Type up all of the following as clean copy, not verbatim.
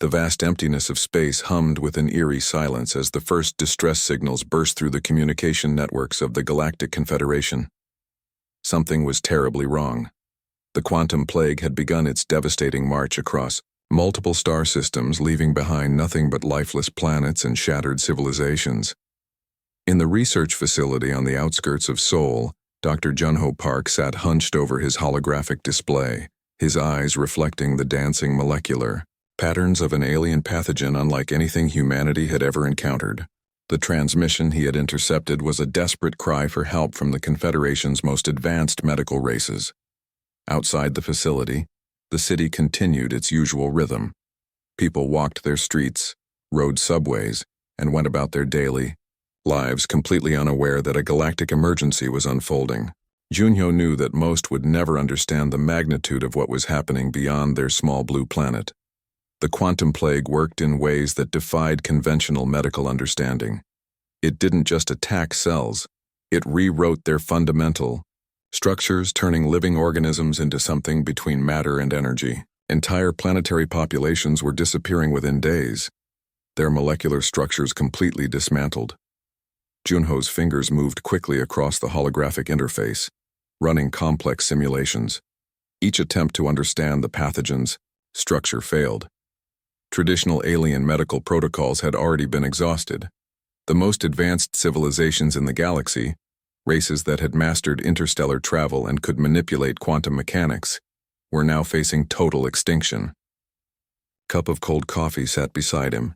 The vast emptiness of space hummed with an eerie silence as the first distress signals burst through the communication networks of the Galactic Confederation. Something was terribly wrong. The quantum plague had begun its devastating march across multiple star systems, leaving behind nothing but lifeless planets and shattered civilizations. In the research facility on the outskirts of Seoul, Dr. Junho Park sat hunched over his holographic display, his eyes reflecting the dancing molecular patterns of an alien pathogen unlike anything humanity had ever encountered. The transmission he had intercepted was a desperate cry for help from the Confederation's most advanced medical races. Outside the facility, the city continued its usual rhythm. People walked their streets, rode subways, and went about their daily lives completely unaware that a galactic emergency was unfolding. Junho knew that most would never understand the magnitude of what was happening beyond their small blue planet. The quantum plague worked in ways that defied conventional medical understanding. It didn't just attack cells, it rewrote their fundamental structures, turning living organisms into something between matter and energy. Entire planetary populations were disappearing within days, their molecular structures completely dismantled. Junho's fingers moved quickly across the holographic interface, running complex simulations. Each attempt to understand the pathogen's structure failed. Traditional alien medical protocols had already been exhausted. The most advanced civilizations in the galaxy, races that had mastered interstellar travel and could manipulate quantum mechanics, were now facing total extinction. Cup of cold coffee sat beside him,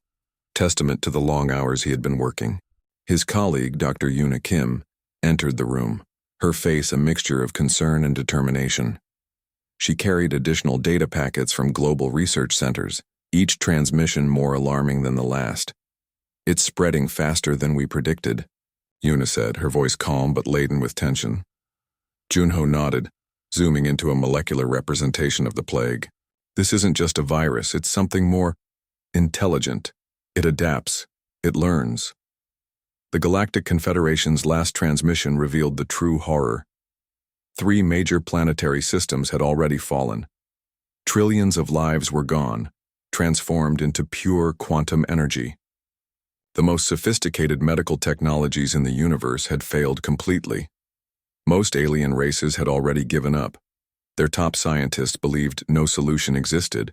testament to the long hours he had been working. His colleague, Dr. Yuna Kim, entered the room, her face a mixture of concern and determination. She carried additional data packets from global research centers, each transmission more alarming than the last. "It's spreading faster than we predicted," Yuna said, her voice calm but laden with tension. Junho nodded, zooming into a molecular representation of the plague. "This isn't just a virus, it's something more intelligent. It adapts. It learns." The Galactic Confederation's last transmission revealed the true horror. 3 major planetary systems had already fallen. Trillions of lives were gone, transformed into pure quantum energy. The most sophisticated medical technologies in the universe had failed completely. Most alien races had already given up. Their top scientists believed no solution existed.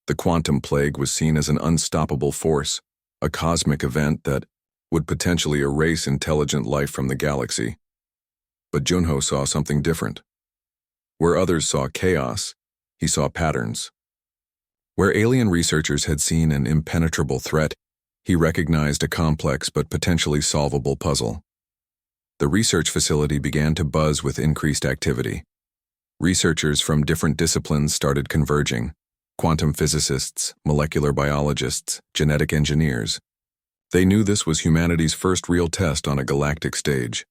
The quantum plague was seen as an unstoppable force, a cosmic event that would potentially erase intelligent life from the galaxy. But Junho saw something different. Where others saw chaos, he saw patterns. Where alien researchers had seen an impenetrable threat, he recognized a complex but potentially solvable puzzle. The research facility began to buzz with increased activity. Researchers from different disciplines started converging: quantum physicists, molecular biologists, genetic engineers. They knew this was humanity's first real test on a galactic stage.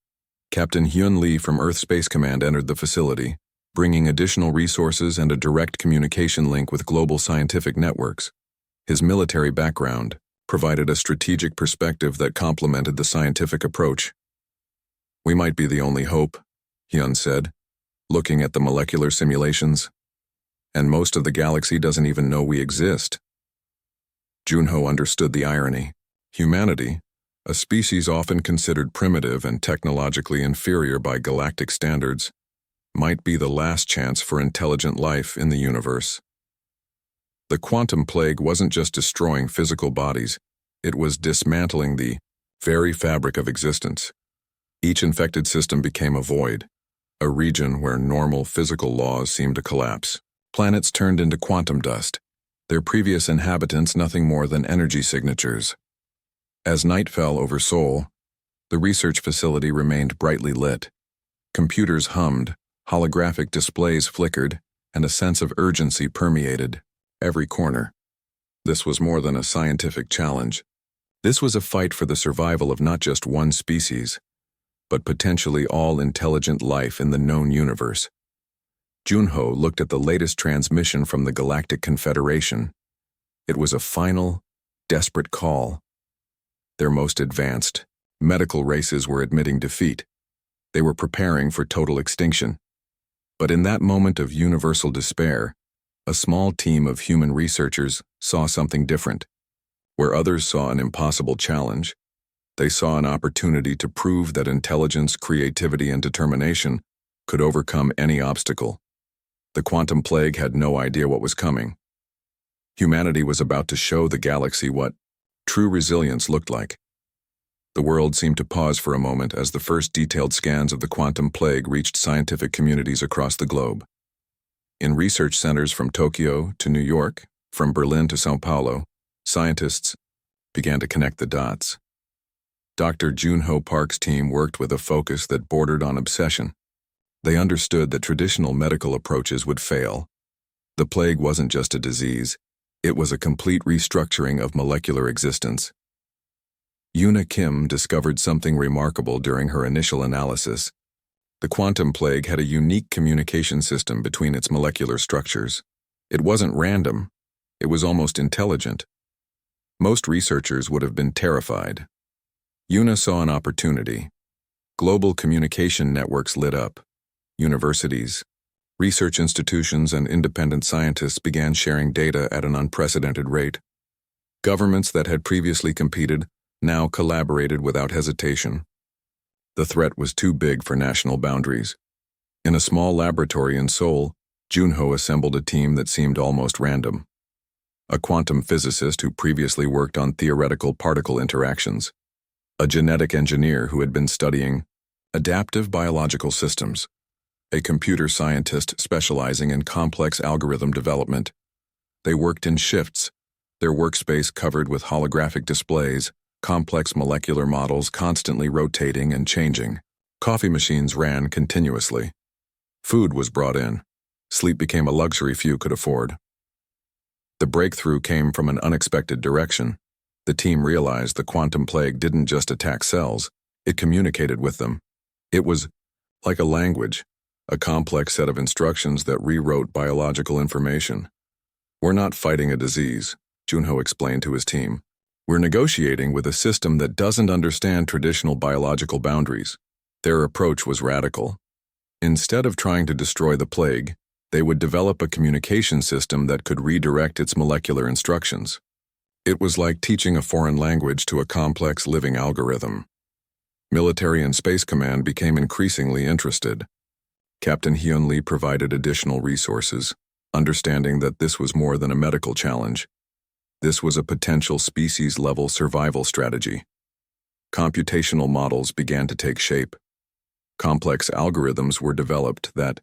Captain Hyun Lee from Earth Space Command entered the facility, bringing additional resources and a direct communication link with global scientific networks. His military background provided a strategic perspective that complemented the scientific approach. "We might be the only hope," Hyun said, looking at the molecular simulations. "And most of the galaxy doesn't even know we exist." Junho understood the irony. Humanity, a species often considered primitive and technologically inferior by galactic standards, might be the last chance for intelligent life in the universe. The quantum plague wasn't just destroying physical bodies, it was dismantling the very fabric of existence. Each infected system became a void, a region where normal physical laws seemed to collapse. Planets turned into quantum dust, their previous inhabitants nothing more than energy signatures. As night fell over Seoul, the research facility remained brightly lit. Computers hummed, holographic displays flickered, and a sense of urgency permeated every corner. This was more than a scientific challenge. This was a fight for the survival of not just one species, but potentially all intelligent life in the known universe. Junho looked at the latest transmission from the Galactic Confederation. It was a final, desperate call. Their most advanced, medical races were admitting defeat. They were preparing for total extinction. But in that moment of universal despair, A small team of human researchers saw something different. Where others saw an impossible challenge, they saw an opportunity to prove that intelligence, creativity, and determination could overcome any obstacle. The quantum plague had no idea what was coming. Humanity was about to show the galaxy what true resilience looked like. The world seemed to pause for a moment as the first detailed scans of the quantum plague reached scientific communities across the globe. In research centers from Tokyo to New York, from Berlin to São Paulo, scientists began to connect the dots. Dr. Junho Park's team worked with a focus that bordered on obsession. They understood that traditional medical approaches would fail. The plague wasn't just a disease, it was a complete restructuring of molecular existence. Yuna Kim discovered something remarkable during her initial analysis. The quantum plague had a unique communication system between its molecular structures. It wasn't random, it was almost intelligent. Most researchers would have been terrified. Yuna saw an opportunity. Global communication networks lit up. Universities, research institutions, and independent scientists began sharing data at an unprecedented rate. Governments that had previously competed now collaborated without hesitation. The threat was too big for national boundaries. In a small laboratory in Seoul, Junho assembled a team that seemed almost random. A quantum physicist who previously worked on theoretical particle interactions. A genetic engineer who had been studying adaptive biological systems. A computer scientist specializing in complex algorithm development. They worked in shifts, their workspace covered with holographic displays, complex molecular models constantly rotating and changing. Coffee machines ran continuously. Food was brought in. Sleep became a luxury few could afford. The breakthrough came from an unexpected direction. The team realized the quantum plague didn't just attack cells, it communicated with them. It was like a language, a complex set of instructions that rewrote biological information. We're not fighting a disease, Junho explained to his team. We're negotiating with a system that doesn't understand traditional biological boundaries. Their approach was radical. Instead of trying to destroy the plague, they would develop a communication system that could redirect its molecular instructions. It was like teaching a foreign language to a complex living algorithm. Military and Space Command became increasingly interested. Captain Hyun Lee provided additional resources, understanding that this was more than a medical challenge. This was a potential species-level survival strategy. Computational models began to take shape. Complex algorithms were developed that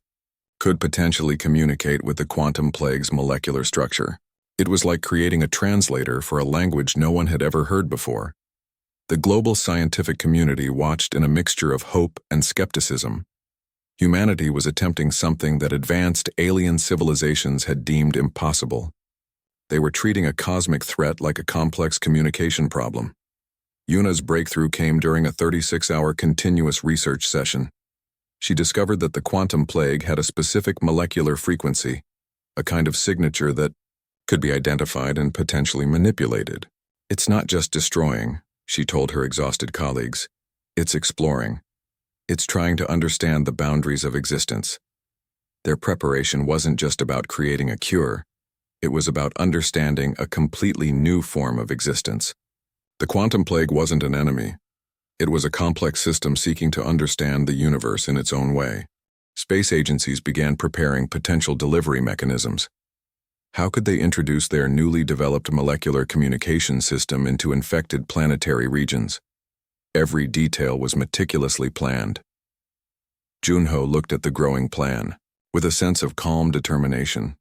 could potentially communicate with the quantum plague's molecular structure. It was like creating a translator for a language no one had ever heard before. The global scientific community watched in a mixture of hope and skepticism. Humanity was attempting something that advanced alien civilizations had deemed impossible. They were treating a cosmic threat like a complex communication problem. Yuna's breakthrough came during a 36-hour continuous research session. She discovered that the quantum plague had a specific molecular frequency, a kind of signature that could be identified and potentially manipulated. It's not just destroying, she told her exhausted colleagues. It's exploring. It's trying to understand the boundaries of existence. Their preparation wasn't just about creating a cure. It was about understanding a completely new form of existence. The quantum plague wasn't an enemy. It was a complex system seeking to understand the universe in its own way. Space agencies began preparing potential delivery mechanisms. How could they introduce their newly developed molecular communication system into infected planetary regions? Every detail was meticulously planned. Junho looked at the growing plan with a sense of calm determination.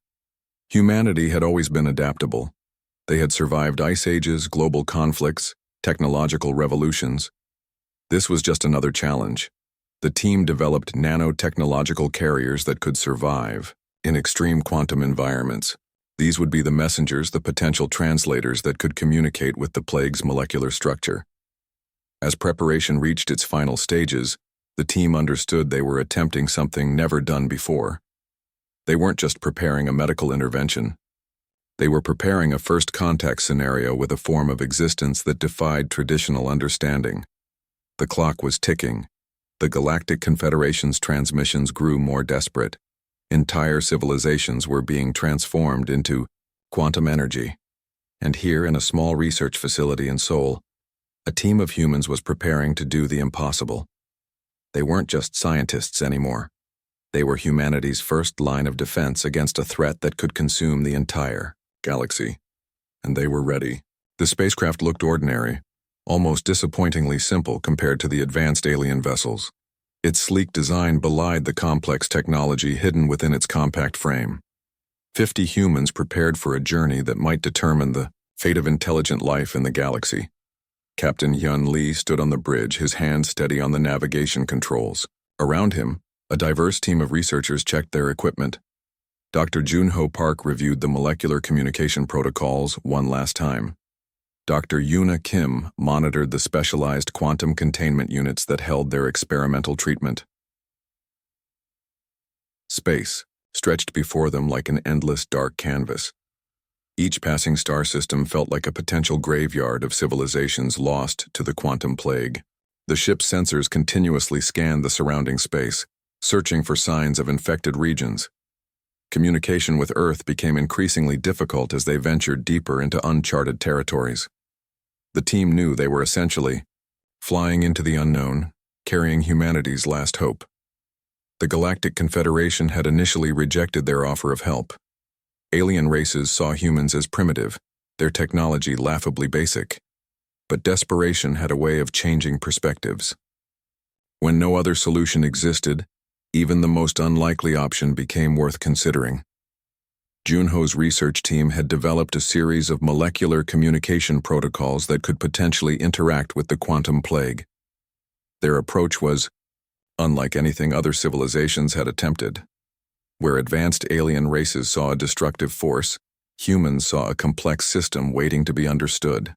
Humanity had always been adaptable. They had survived ice ages, global conflicts, technological revolutions. This was just another challenge. The team developed nanotechnological carriers that could survive in extreme quantum environments. These would be the messengers, the potential translators that could communicate with the plague's molecular structure. As preparation reached its final stages, the team understood they were attempting something never done before. They weren't just preparing a medical intervention. They were preparing a first contact scenario with a form of existence that defied traditional understanding. The clock was ticking. The Galactic Confederation's transmissions grew more desperate. Entire civilizations were being transformed into quantum energy. And here, in a small research facility in Seoul, a team of humans was preparing to do the impossible. They weren't just scientists anymore. They were humanity's first line of defense against a threat that could consume the entire galaxy. And they were ready. The spacecraft looked ordinary, almost disappointingly simple compared to the advanced alien vessels. Its sleek design belied the complex technology hidden within its compact frame. 50 humans prepared for a journey that might determine the fate of intelligent life in the galaxy. Captain Hyun Lee stood on the bridge, his hand steady on the navigation controls. Around him, a diverse team of researchers checked their equipment. Dr. Junho Park reviewed the molecular communication protocols one last time. Dr. Yoona Kim monitored the specialized quantum containment units that held their experimental treatment. Space stretched before them like an endless dark canvas. Each passing star system felt like a potential graveyard of civilizations lost to the quantum plague. The ship's sensors continuously scanned the surrounding space, searching for signs of infected regions. Communication with Earth became increasingly difficult as they ventured deeper into uncharted territories. The team knew they were essentially flying into the unknown, carrying humanity's last hope. The Galactic Confederation had initially rejected their offer of help. Alien races saw humans as primitive, their technology laughably basic. But desperation had a way of changing perspectives. When no other solution existed, even the most unlikely option became worth considering. Junho's research team had developed a series of molecular communication protocols that could potentially interact with the quantum plague. Their approach was unlike anything other civilizations had attempted. Where advanced alien races saw a destructive force, humans saw a complex system waiting to be understood.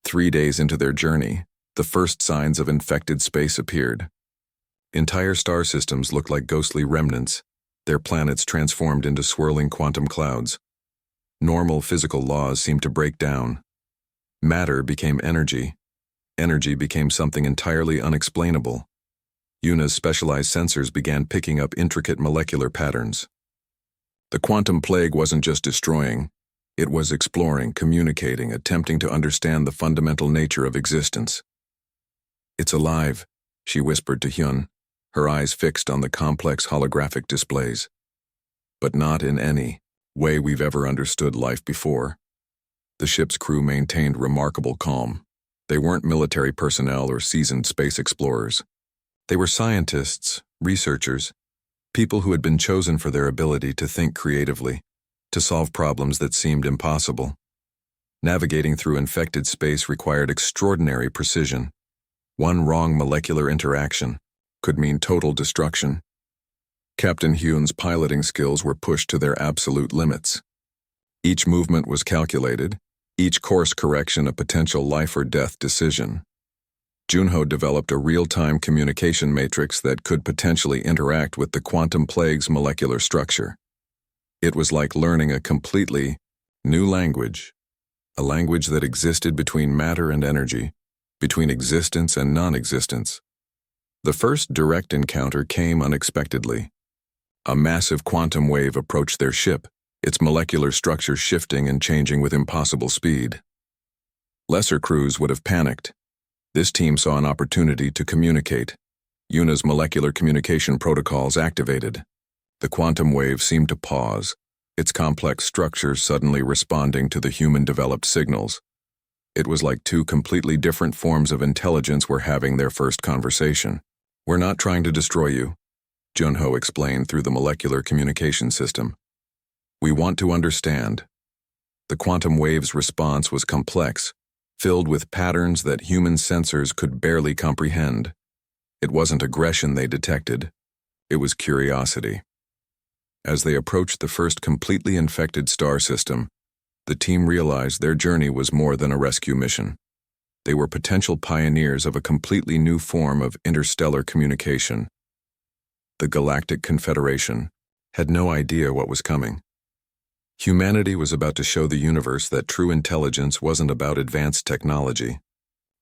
3 days into their journey, the first signs of infected space appeared. Entire star systems looked like ghostly remnants, their planets transformed into swirling quantum clouds. Normal physical laws seemed to break down. Matter became energy. Energy became something entirely unexplainable. Yoona's specialized sensors began picking up intricate molecular patterns. The quantum plague wasn't just destroying, it was exploring, communicating, attempting to understand the fundamental nature of existence. "It's alive," she whispered to Hyun, her eyes fixed on the complex holographic displays. "But not in any way we've ever understood life before." The ship's crew maintained remarkable calm. They weren't military personnel or seasoned space explorers. They were scientists, researchers, people who had been chosen for their ability to think creatively, to solve problems that seemed impossible. Navigating through infected space required extraordinary precision. One wrong molecular interaction could mean total destruction. Captain Hyun's piloting skills were pushed to their absolute limits. Each movement was calculated, each course correction a potential life or death decision. Junho developed a real-time communication matrix that could potentially interact with the quantum plague's molecular structure. It was like learning a completely new language, a language that existed between matter and energy, between existence and non-existence. The first direct encounter came unexpectedly. A massive quantum wave approached their ship, its molecular structure shifting and changing with impossible speed. Lesser crews would have panicked. This team saw an opportunity to communicate. Yoona's molecular communication protocols activated. The quantum wave seemed to pause, its complex structure suddenly responding to the human-developed signals. It was like two completely different forms of intelligence were having their first conversation. "We're not trying to destroy you," Junho explained through the molecular communication system. "We want to understand." The quantum wave's response was complex, filled with patterns that human sensors could barely comprehend. It wasn't aggression they detected, it was curiosity. As they approached the first completely infected star system, the team realized their journey was more than a rescue mission. They were potential pioneers of a completely new form of interstellar communication. The Galactic Confederation had no idea what was coming. Humanity was about to show the universe that true intelligence wasn't about advanced technology.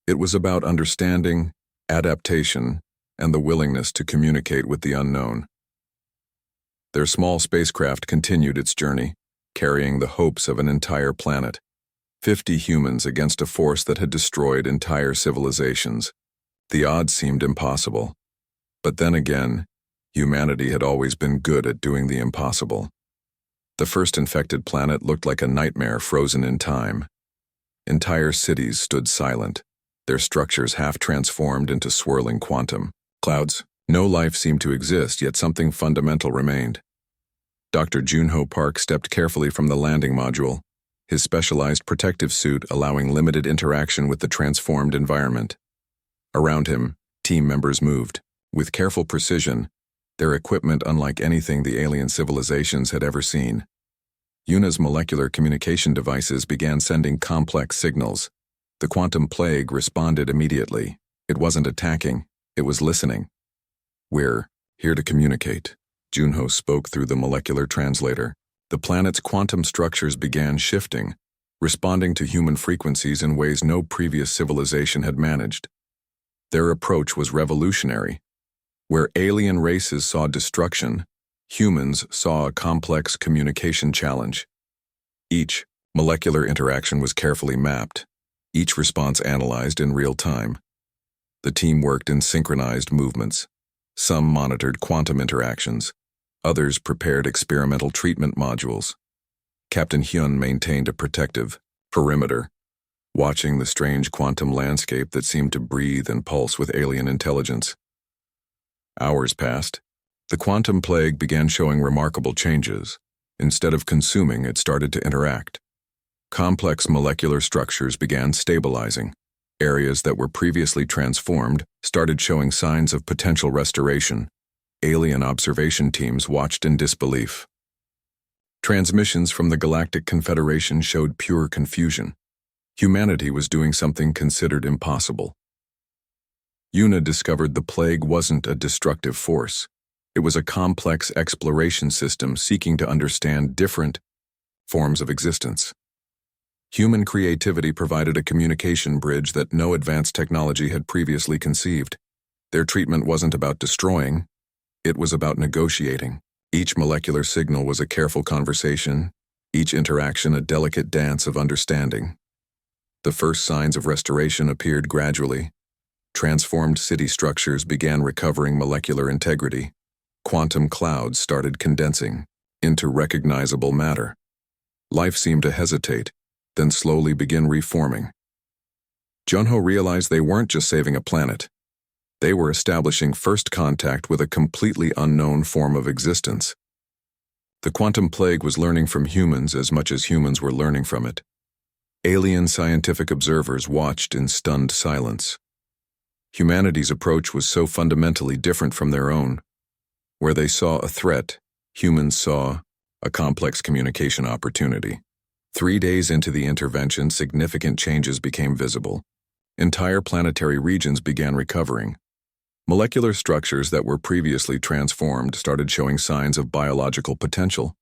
It was about understanding, adaptation, and the willingness to communicate with the unknown. Their small spacecraft continued its journey, carrying the hopes of an entire planet. 50 humans against a force that had destroyed entire civilizations. The odds seemed impossible. But then again, humanity had always been good at doing the impossible. The first infected planet looked like a nightmare frozen in time. Entire cities stood silent, their structures half transformed into swirling quantum clouds. No life seemed to exist, yet something fundamental remained. Dr. Junho Park stepped carefully from the landing module, his specialized protective suit allowing limited interaction with the transformed environment. Around him, team members moved, with careful precision, their equipment unlike anything the alien civilizations had ever seen. Yuna's molecular communication devices began sending complex signals. The quantum plague responded immediately. It wasn't attacking, it was listening. "We're here to communicate," Junho spoke through the molecular translator. The planet's quantum structures began shifting, responding to human frequencies in ways no previous civilization had managed. Their approach was revolutionary. Where alien races saw destruction, humans saw a complex communication challenge. Each molecular interaction was carefully mapped, each response analyzed in real time. The team worked in synchronized movements. Some monitored quantum interactions, others prepared experimental treatment modules. Captain Hyun maintained a protective perimeter, watching the strange quantum landscape that seemed to breathe and pulse with alien intelligence. Hours passed. The quantum plague began showing remarkable changes. Instead of consuming, it started to interact. Complex molecular structures began stabilizing. Areas that were previously transformed started showing signs of potential restoration. Alien observation teams watched in disbelief. Transmissions from the Galactic Confederation showed pure confusion. Humanity was doing something considered impossible. Yuna discovered the plague wasn't a destructive force. It was a complex exploration system seeking to understand different forms of existence. Human creativity provided a communication bridge that no advanced technology had previously conceived. Their treatment wasn't about destroying, it was about negotiating. Each molecular signal was a careful conversation, each interaction a delicate dance of understanding. The first signs of restoration appeared gradually. Transformed city structures began recovering molecular integrity. Quantum clouds started condensing into recognizable matter. Life seemed to hesitate, then slowly begin reforming. Junho realized they weren't just saving a planet. They were establishing first contact with a completely unknown form of existence. The quantum plague was learning from humans as much as humans were learning from it. Alien scientific observers watched in stunned silence. Humanity's approach was so fundamentally different from their own. Where they saw a threat, humans saw a complex communication opportunity. 3 days into the intervention, significant changes became visible. Entire planetary regions began recovering. Molecular structures that were previously transformed started showing signs of biological potential.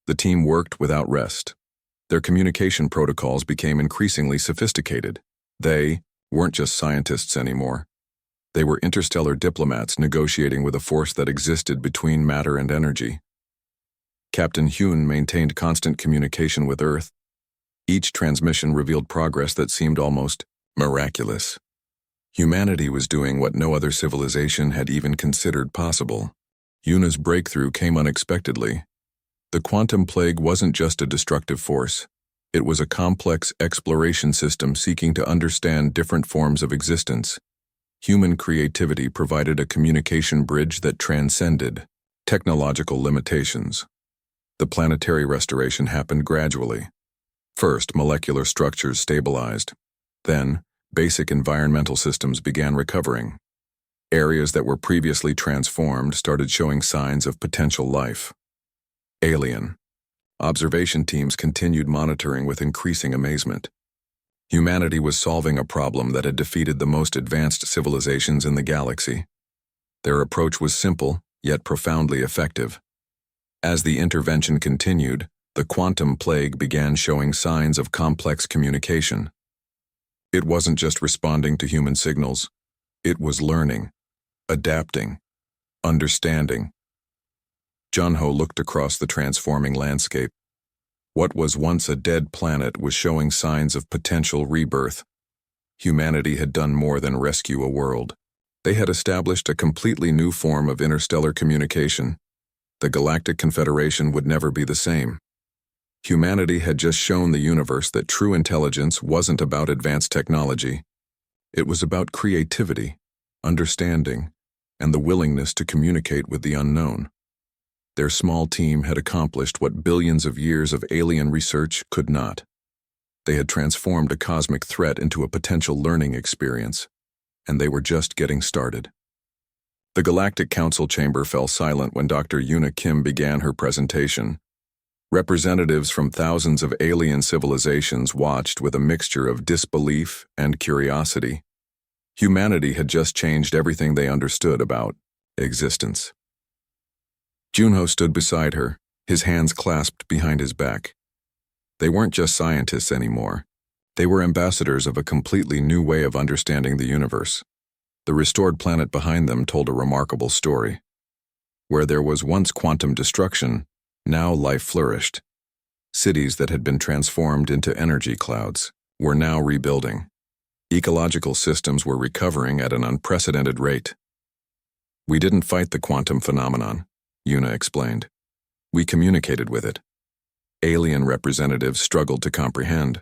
The team worked without rest. Their communication protocols became increasingly sophisticated. They weren't just scientists anymore. They were interstellar diplomats negotiating with a force that existed between matter and energy. Captain Hyun maintained constant communication with Earth. Each transmission revealed progress that seemed almost miraculous. Humanity was doing what no other civilization had even considered possible. Yuna's breakthrough came unexpectedly. The quantum plague wasn't just a destructive force. It was a complex exploration system seeking to understand different forms of existence. Human creativity provided a communication bridge that transcended technological limitations. The planetary restoration happened gradually. First, molecular structures stabilized. Then, basic environmental systems began recovering. Areas that were previously transformed started showing signs of potential life. Alien observation teams continued monitoring with increasing amazement. Humanity was solving a problem that had defeated the most advanced civilizations in the galaxy. Their approach was simple, yet profoundly effective. As the intervention continued, the quantum plague began showing signs of complex communication. It wasn't just responding to human signals. It was learning, adapting, understanding. Junho looked across the transforming landscape. What was once a dead planet was showing signs of potential rebirth. Humanity had done more than rescue a world. They had established a completely new form of interstellar communication. The Galactic Confederation would never be the same. Humanity had just shown the universe that true intelligence wasn't about advanced technology. It was about creativity, understanding, and the willingness to communicate with the unknown. Their small team had accomplished what billions of years of alien research could not. They had transformed a cosmic threat into a potential learning experience, and they were just getting started. The Galactic Council chamber fell silent when Dr. Yuna Kim began her presentation. Representatives from thousands of alien civilizations watched with a mixture of disbelief and curiosity. Humanity had just changed everything they understood about existence. Junho stood beside her, his hands clasped behind his back. They weren't just scientists anymore. They were ambassadors of a completely new way of understanding the universe. The restored planet behind them told a remarkable story. Where there was once quantum destruction, now life flourished. Cities that had been transformed into energy clouds were now rebuilding. Ecological systems were recovering at an unprecedented rate. We didn't fight the quantum phenomenon, Yuna explained. We communicated with it. Alien representatives struggled to comprehend.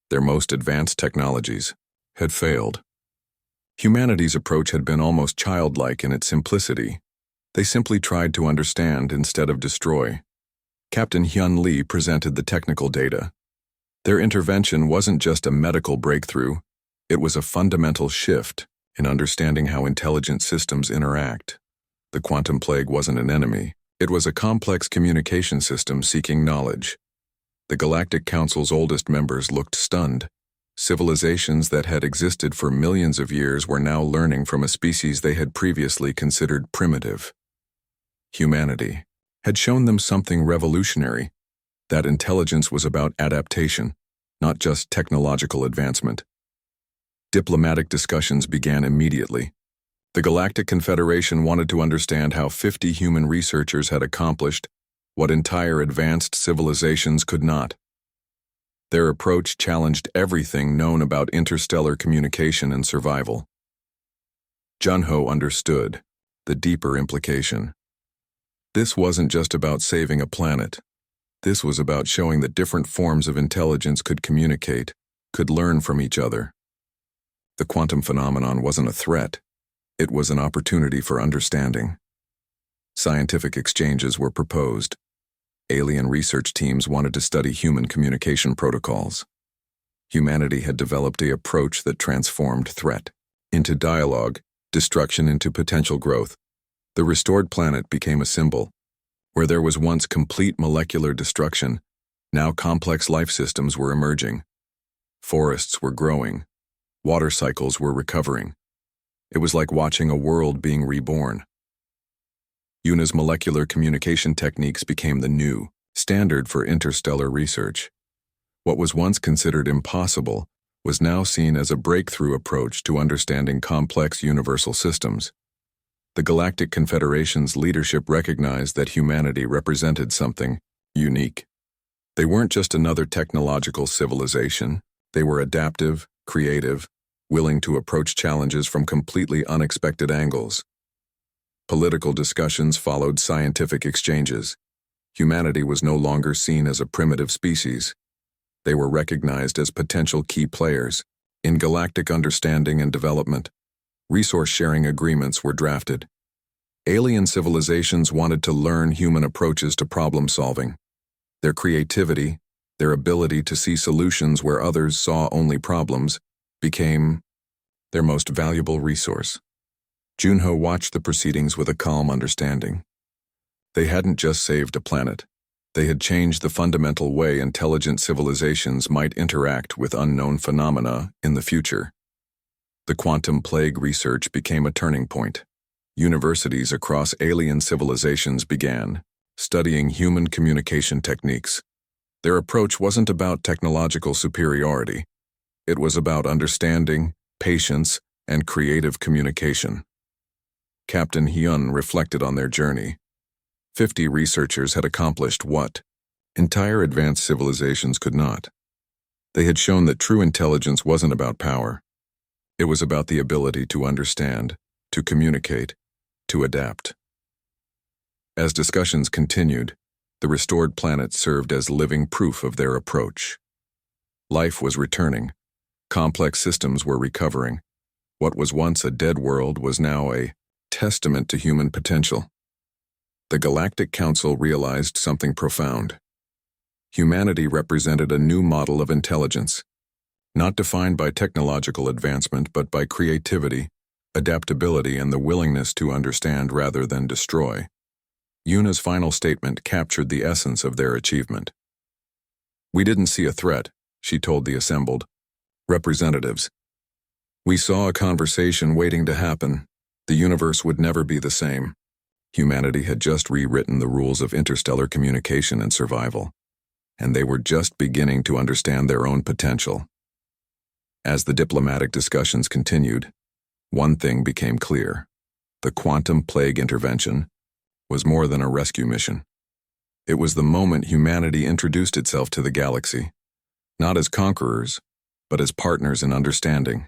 Their most advanced technologies had failed. Humanity's approach had been almost childlike in its simplicity. They simply tried to understand instead of destroy. Captain Hyun Lee presented the technical data. Their intervention wasn't just a medical breakthrough, it was a fundamental shift in understanding how intelligent systems interact. The quantum plague wasn't an enemy, it was a complex communication system seeking knowledge. The Galactic Council's oldest members looked stunned. Civilizations that had existed for millions of years were now learning from a species they had previously considered primitive. Humanity had shown them something revolutionary, that intelligence was about adaptation, not just technological advancement. Diplomatic discussions began immediately. The Galactic Confederation wanted to understand how 50 human researchers had accomplished what entire advanced civilizations could not. Their approach challenged everything known about interstellar communication and survival. Junho understood the deeper implication. This wasn't just about saving a planet. This was about showing that different forms of intelligence could communicate, could learn from each other. The quantum phenomenon wasn't a threat. It was an opportunity for understanding. Scientific exchanges were proposed. Alien research teams wanted to study human communication protocols. Humanity had developed an approach that transformed threat into dialogue, destruction into potential growth. The restored planet became a symbol. Where there was once complete molecular destruction, now complex life systems were emerging. Forests were growing. Water cycles were recovering. It was like watching a world being reborn. Yuna's molecular communication techniques became the new standard for interstellar research. What was once considered impossible was now seen as a breakthrough approach to understanding complex universal systems. The Galactic Confederation's leadership recognized that humanity represented something unique. They weren't just another technological civilization. They were adaptive, creative, willing to approach challenges from completely unexpected angles. Political discussions followed scientific exchanges. Humanity was no longer seen as a primitive species. They were recognized as potential key players in galactic understanding and development. Resource-sharing agreements were drafted. Alien civilizations wanted to learn human approaches to problem-solving. Their creativity, their ability to see solutions where others saw only problems, became their most valuable resource. Junho watched the proceedings with a calm understanding. They hadn't just saved a planet. They had changed the fundamental way intelligent civilizations might interact with unknown phenomena in the future. The quantum plague research became a turning point. Universities across alien civilizations began studying human communication techniques. Their approach wasn't about technological superiority. It was about understanding, patience, and creative communication. Captain Hyun reflected on their journey. 50 researchers had accomplished what entire advanced civilizations could not. They had shown that true intelligence wasn't about power. It was about the ability to understand, to communicate, to adapt. As discussions continued, the restored planet served as living proof of their approach. Life was returning. Complex systems were recovering. What was once a dead world was now a testament to human potential. The Galactic Council realized something profound. Humanity represented a new model of intelligence, not defined by technological advancement but by creativity, adaptability, and the willingness to understand rather than destroy. Yuna's final statement captured the essence of their achievement. "We didn't see a threat," she told the assembled representatives. "We saw a conversation waiting to happen. The universe would never be the same." Humanity had just rewritten the rules of interstellar communication and survival, and they were just beginning to understand their own potential. As the diplomatic discussions continued, one thing became clear. The quantum plague intervention was more than a rescue mission. It was the moment humanity introduced itself to the galaxy, not as conquerors, but as partners in understanding.